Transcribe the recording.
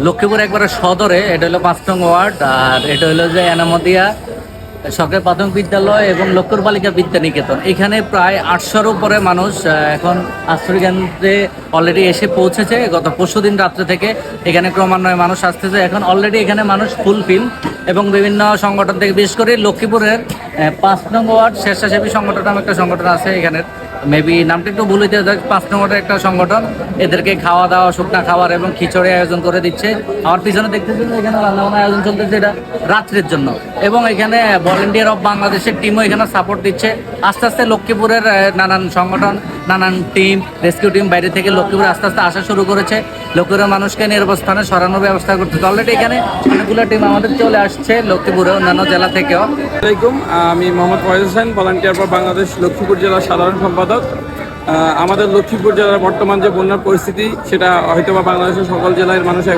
লক্ষ্মীপুর একবারে সদরে, এটা হলো 5 নং ওয়ার্ড। আর এটা হলো যে এনামদিয়া সরকারি প্রাথমিক বিদ্যালয় এবং লক্ষ্মীপুর বালিকা বিদ্যা নিকেতন। এখানে প্রায় 800-র উপরে মানুষ এখন আশ্রয় কেন্দ্রে অলরেডি এসে পৌঁছেছে। গত পরশুদিন রাত্রে থেকে এখানে ক্রমান্বয়ে মানুষ আসতেছে। এখন অলরেডি এখানে মানুষ ফুলফিল এবং বিভিন্ন সংগঠন থেকে, বিশেষ করে লক্ষ্মীপুরের 5 নং ওয়ার্ড স্বেচ্ছাসেবী সংগঠন নামে একটা সংগঠন আছে এখানের, মেবি নামটা একটু ভুল হইতে যায়। 5 নম্বরের একটা সংগঠন এদেরকে খাওয়া দাওয়া, শুকনা খাবার এবং খিচুড়ি আয়োজন করে দিচ্ছে। আমার পিছনে দেখতেছেন এখানে রান্নাবান্না আয়োজন চলতেছে, এটা রাত্রের জন্য। এবং এখানে ভলেন্টিয়ার অফ বাংলাদেশের টিমও এখানে সাপোর্ট দিচ্ছে। আস্তে আস্তে লক্ষ্মীপুরের নানান সংগঠন, নানান টিম, রেস্কিউ টিম বাইরে থেকে লক্ষ্মীপুরে আস্তে আস্তে আসা শুরু করেছে। লক্ষ্মীপুরের মানুষকে নিরাপদ স্থানে সরানোর ব্যবস্থা করতেছে। অলরেডি এখানে অনেকগুলো টিম আমাদের চলে আসছে লক্ষ্মীপুরে, অন্যান্য জেলা থেকেও। আসসালামাইকুম, আমি মোহাম্মদ ফয়েজ হোসেন, ভলান্টিয়ার ফর বাংলাদেশ লক্ষ্মীপুর জেলার সাধারণ সম্পাদক। আমাদের লক্ষ্মীপুর জেলার বর্তমান যে বন্যার পরিস্থিতি, সেটা হয়তোবা বাংলাদেশের সকল জেলার মানুষ